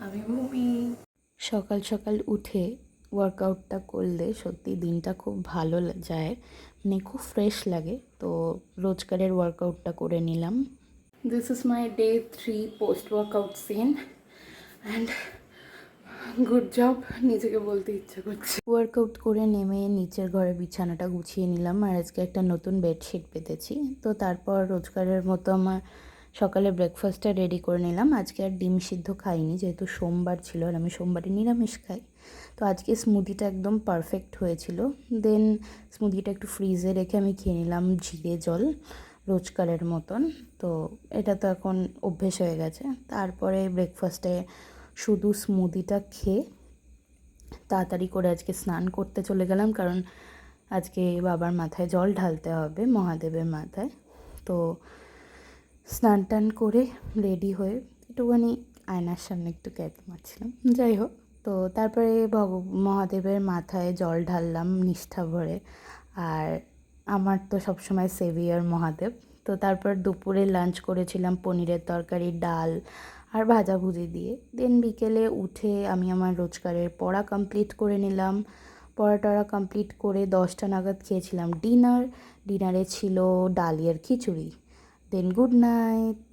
আমি ভূমি। সকাল সকাল উঠে ওয়ার্কআউটটা করলে সত্যি দিনটা খুব ভালো যায়, মানে খুব ফ্রেশ লাগে। তো রোজকারের ওয়ার্কআউটটা করে নিলাম। This is my day 3 post workout scene and good job নিজেকে বলতে ইচ্ছা করছে। ওয়ার্কআউট করে নেমে নিচের ঘরে বিছানাটা গুছিয়ে নিলাম, আর আজকে একটা নতুন বেডশিট পেতেছি। তো তারপর রোজকারের মতো আমার সকালে ব্রেকফাস্টটা রেডি করে নিলাম। আজকে আর ডিম সিদ্ধ খাইনি, যেহেতু সোমবার ছিল আর আমি সোমবারে নিরামিষ খাই। তো আজকে স্মুদিটা একদম পারফেক্ট হয়েছিল। দেন স্মুদিটা একটু ফ্রিজে রেখে আমি খেয়ে নিলাম জিরে জল রোজকারের মতন। তো এটা তো এখন অভ্যেস হয়ে গেছে। তারপরে ব্রেকফাস্টে শুধু স্মুদিটা খেয়ে তাড়াতাড়ি করে আজকে স্নান করতে চলে গেলাম, কারণ আজকে বাবার মাথায় জল ঢালতে হবে, মহাদেবের মাথায়। তো স্নান টান করে রেডি হয়ে একটুখানি আয়নার সামনে একটু ক্যাপ মারছিলাম, যাই হোক। তো তারপরে মহাদেবের মাথায় জল ঢাললাম নিষ্ঠা ভরে। আর আমার তো সবসময় সেভিয়ার মহাদেব। তো তারপর দুপুরে লাঞ্চ করেছিলাম পনিরের তরকারি, ডাল আর ভাজাভুজি দিয়ে। দেন বিকেলে উঠে আমি আমার রোজকারের পড়া কমপ্লিট করে নিলাম। পড়া কমপ্লিট করে 10টা নাগাদ খেয়েছিলাম ডিনারে ছিল ডালিয়ার খিচুড়ি। দেন গুড নাইট।